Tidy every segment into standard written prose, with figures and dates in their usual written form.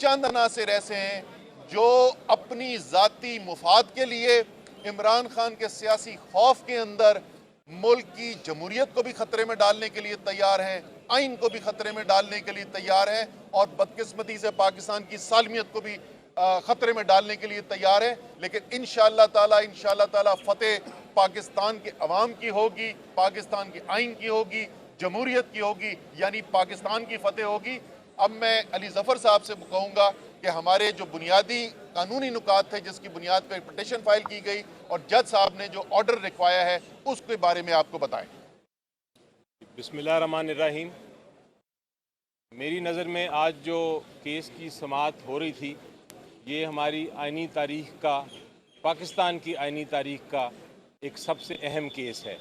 चंद अनासिर ऐसे हैं जो अपनी ज़ाती मुफाद के लिए इमरान खान के सियासी खौफ के अंदर मुल्क की जमहूरियत को भी खतरे में डालने के लिए तैयार हैं, आइन को भी खतरे में डालने के लिए तैयार हैं और बदकिस्मती से पाकिस्तान की सालमियत को भी खतरे में डालने के लिए तैयार है। लेकिन इंशाअल्लाह ताला फतेह पाकिस्तान के अवाम की होगी, पाकिस्तान की आइन की होगी, जमहूरियत की होगी, यानी पाकिस्तान की फतेह होगी। अब मैं अली जफर साहब से कहूँगा कि हमारे जो बुनियादी कानूनी नुकात थे जिसकी बुनियाद पर पिटिशन फाइल की गई और जज साहब ने जो ऑर्डर लिखवाया है उसके बारे में आपको बताएं। बिस्मिल्लाहिर्रहमानिर्रहीम। मेरी नज़र में आज जो केस की समाअत हो रही थी ये हमारी आइनी तारीख़ का, पाकिस्तान की आइनी तारीख़ का एक सबसे अहम केस है,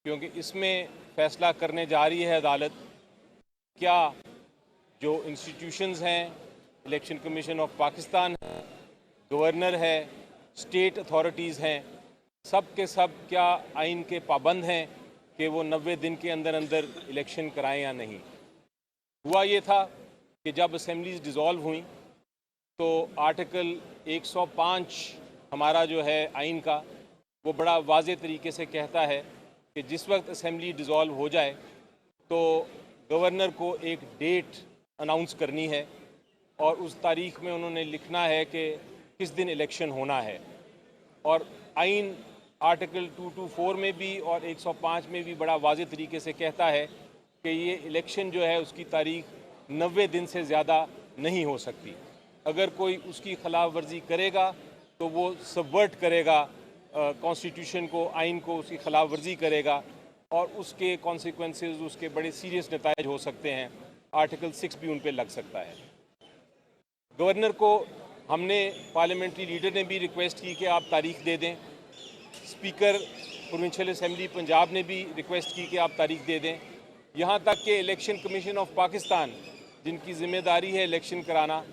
क्योंकि इसमें फ़ैसला करने जा रही है अदालत क्या जो इंस्टीट्यूशंस हैं, इलेक्शन कमीशन ऑफ पाकिस्तान है, गवर्नर है, स्टेट अथॉरिटीज़ हैं, सब के सब क्या आइन के पाबंद हैं कि वो 90 दिन के अंदर अंदर इलेक्शन कराएं या नहीं। हुआ ये था कि जब असेंबलीज डिज़ोल्व हुई तो आर्टिकल 105 हमारा जो है आइन का, वो बड़ा वाज़े तरीके से कहता है कि जिस वक्त असेंबली डिज़ोल्व हो जाए तो गवर्नर को एक डेट अनाउंस करनी है और उस तारीख़ में उन्होंने लिखना है कि किस दिन इलेक्शन होना है। और आइन आर्टिकल 224 में भी और 105 में भी बड़ा वाज़े तरीके से कहता है कि ये इलेक्शन जो है उसकी तारीख़ 90 दिन से ज़्यादा नहीं हो सकती। अगर कोई उसकी खिलाफ वर्जी करेगा तो वो सबवर्ट करेगा कॉन्स्टिट्यूशन को, आइन को, उसकी खिलाफ वर्जी करेगा और उसके कॉन्सिक्वेंसेस, उसके बड़े सीरियस नताइज हो सकते हैं। आर्टिकल 6 भी उन पर लग सकता है। गवर्नर को हमने, पार्लियामेंट्री लीडर ने भी रिक्वेस्ट की कि आप तारीख़ दे दें, स्पीकर प्रोविंशियल असेंबली पंजाब ने भी रिक्वेस्ट की कि आप तारीख़ दे दें, यहाँ तक कि इलेक्शन कमीशन ऑफ पाकिस्तान जिनकी ज़िम्मेदारी है इलेक्शन कराना,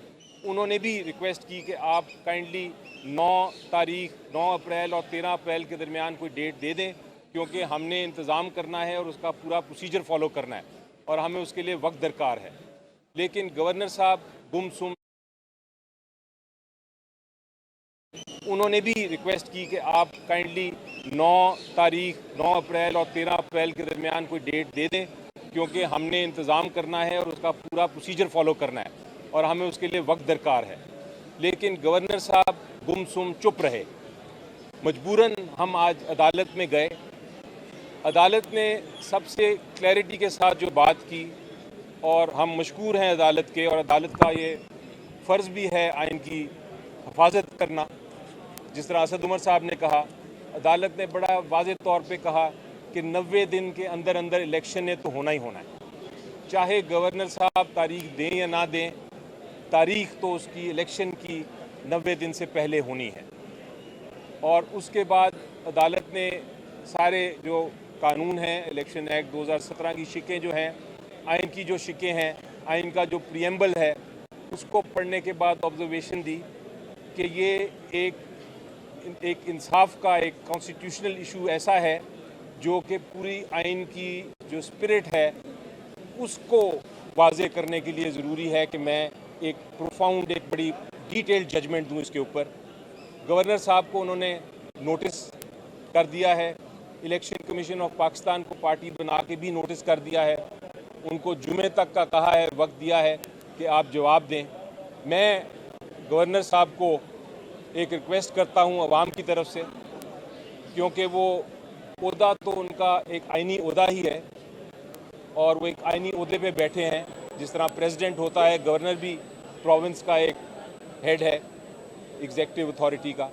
उन्होंने भी रिक्वेस्ट की कि आप काइंडली 9 अप्रैल और 13 अप्रैल के दरमियान कोई डेट दे दें, क्योंकि हमने इंतज़ाम करना है और उसका पूरा प्रोसीजर फॉलो करना है और हमें उसके लिए वक्त दरकार है। लेकिन गवर्नर साहब गुमसुम, उन्होंने भी रिक्वेस्ट की कि आप काइंडली 9 अप्रैल और 13 अप्रैल के दरमियान कोई डेट दे दें, क्योंकि हमने इंतज़ाम करना है और उसका पूरा प्रोसीजर फॉलो करना है और हमें उसके लिए वक्त दरकार है। लेकिन गवर्नर साहब गुमसुम चुप रहे। मजबूरन हम आज अदालत में गए। अदालत ने सबसे क्लैरिटी के साथ जो बात की और हम मशकूर हैं अदालत के, और अदालत का ये फ़र्ज़ भी है आइन की हिफाजत करना। जिस तरह असद उमर साहब ने कहा, अदालत ने बड़ा वाज़े तौर पे कहा कि 90 दिन के अंदर अंदर इलेक्शन ने तो होना ही होना है, चाहे गवर्नर साहब तारीख़ दें या ना दें, तारीख़ तो उसकी इलेक्शन की 90 दिन से पहले होनी है। और उसके बाद अदालत ने सारे जो कानून हैं, इलेक्शन एक्ट 2017 की शिकें जो हैं, आइन की जो शिकें हैं, आइन का जो प्रीएम्बल है, उसको पढ़ने के बाद ऑब्जर्वेशन दी कि ये एक इंसाफ का, एक कॉन्स्टिट्यूशनल इशू ऐसा है जो कि पूरी आइन की जो स्पिरिट है उसको वाज़े करने के लिए ज़रूरी है कि मैं एक प्रोफाउंड, एक बड़ी डिटेल्ड जजमेंट दूँ इसके ऊपर। गवर्नर साहब को उन्होंने नोटिस कर दिया है, इलेक्शन कमीशन ऑफ पाकिस्तान को पार्टी बना के भी नोटिस कर दिया है, उनको जुमे तक का कहा है, वक्त दिया है कि आप जवाब दें। मैं गवर्नर साहब को एक रिक्वेस्ट करता हूं अवाम की तरफ से, क्योंकि वो ओहदा तो उनका एक आइनी ओहदा ही है और वो एक आइनी ओहदे पे बैठे हैं। जिस तरह प्रेसिडेंट होता है, गवर्नर भी प्रोविंस का एक हेड है एग्जीक्यूटिव अथॉरिटी का।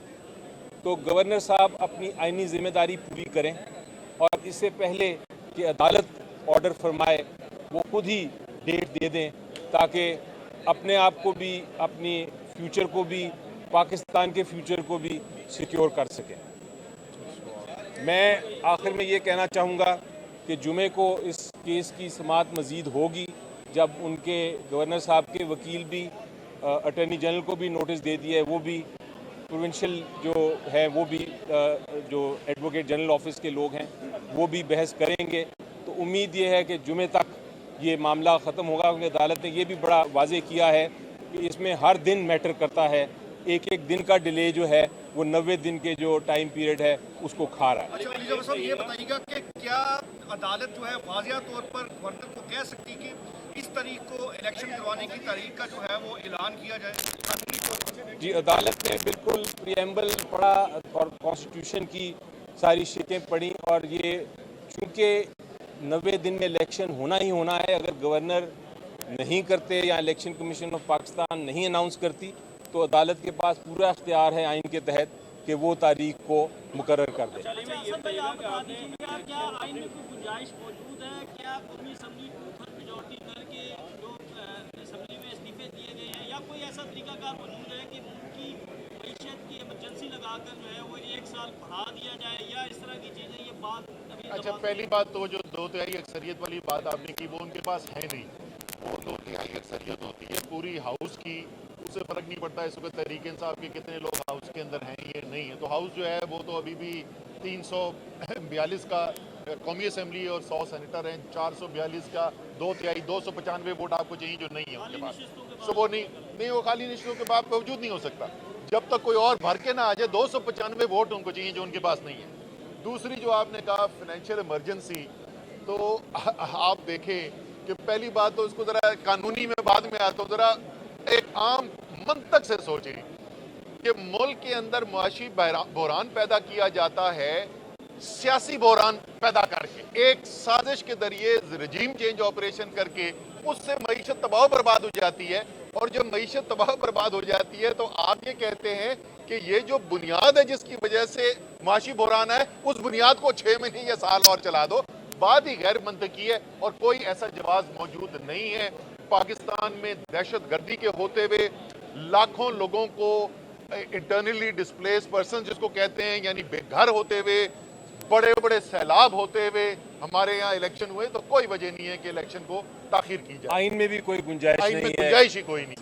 तो गवर्नर साहब अपनी आइनी जिम्मेदारी पूरी करें और इससे पहले कि अदालत ऑर्डर फरमाए वो खुद ही डेट दे दें, ताकि अपने आप को भी, अपनी फ्यूचर को भी, पाकिस्तान के फ्यूचर को भी सिक्योर कर सकें। मैं आखिर में ये कहना चाहूँगा कि जुमे को इस केस की समाअत मज़ीद होगी जब उनके गवर्नर साहब के वकील भी अटॉर्नी जनरल को भी नोटिस दे दिया है, वो भी प्रोविंशियल जो है, वो भी जो एडवोकेट जनरल ऑफिस के लोग हैं वो भी बहस करेंगे। तो उम्मीद ये है कि जुमे तक ये मामला ख़त्म होगा, क्योंकि अदालत ने ये भी बड़ा वाज़े किया है कि इसमें हर दिन मैटर करता है। एक एक दिन का डिले जो है वो 90 दिन के जो टाइम पीरियड है उसको खा रहा है। अच्छा एलिजाबेथ साहब, ये बताइएगा कि क्या अदालत जो है वाजिया तौर पर गवर्नर को कह सकती कि इस तारीख को इलेक्शन करवाने की तारीख का जो है वो ऐलान किया जाए कानूनी तौर पर? जी, अदालत ने बिल्कुल प्रियम्बल पढ़ा और कॉन्स्टिट्यूशन की सारी शिकें पढ़ी और ये चूँकि 90 दिन में इलेक्शन होना ही होना है, अगर गवर्नर नहीं करते या इलेक्शन कमीशन ऑफ पाकिस्तान नहीं अनाउंस करती तो अदालत के पास पूरा इख्तियार है आइन के तहत कि वो तारीख को मुकर्रर कर दे। क्या आइन में कोई गुंजाइश मौजूद है? क्या कौमी असम्बली टू-थर्ड मेजॉरिटी करके जो असम्बली में इस्तीफे दिए गए हैं या कोई ऐसा तरीकाकार मौजूद है कि उनकी मईशत की इमरजेंसी लगाकर जो है वो 1 साल बढ़ा दिया जाए या इस तरह की चीज़ें? ये बात अभी अच्छा, पहली बात तो जो 2/3 अक्सरियत वाली बात आपने की वो उनके पास है नहीं। वो 2/3 अक्सरियत होती है पूरी हाउस की, उससे फर्क नहीं पड़ता इस वक्त तहरीक इंसाफ के कितने लोग हाउस के अंदर हैं ये नहीं है। तो हाउस जो है वो तो अभी भी 342 का कौमी असम्बली और 100 सेनेटर हैं, 442 का 2/3 295 वोट आपको चाहिए जो नहीं है उनके पास। सो वो नहीं वो खाली निश्चितों के बावजूद नहीं हो सकता जब तक कोई और भर के ना आ जाए। 295 वोट उनको चाहिए जो उनके पास नहीं है। दूसरी जो आपने कहा फाइनेंशियल इमरजेंसी, तो आप देखें कि पहली बात तो उसको ज़रा कानूनी में बाद में आता, ज़रा एक आम मंतक से सोचें कि मुल्क के अंदर मुआशी बहरान पैदा किया जाता है सियासी बहरान पैदा करके, एक साजिश के जरिए रजीम चेंज ऑपरेशन करके उससे मईशत तबाह बर्बाद हो जाती है। और जब मईशत तबाह बर्बाद हो जाती है तो आप ये कहते हैं कि ये जो बुनियाद है जिसकी वजह से माशी बहरान है उस बुनियाद को 6 महीने या साल और चला दो। बात ही गैर मंतकी है और कोई ऐसा जवाब मौजूद नहीं है। पाकिस्तान में दहशत गर्दी के होते हुए लाखों लोगों को इंटरनली डिस्प्लेस पर्सन जिसको कहते हैं यानी बेघर होते हुए, बड़े बड़े सैलाब होते हुए हमारे यहाँ इलेक्शन हुए, तो कोई वजह नहीं है कि इलेक्शन को ताखिर की जाए। आइन में भी कोई गुंजाइश आइन में नहीं है। गुंजाइश ही कोई नहीं।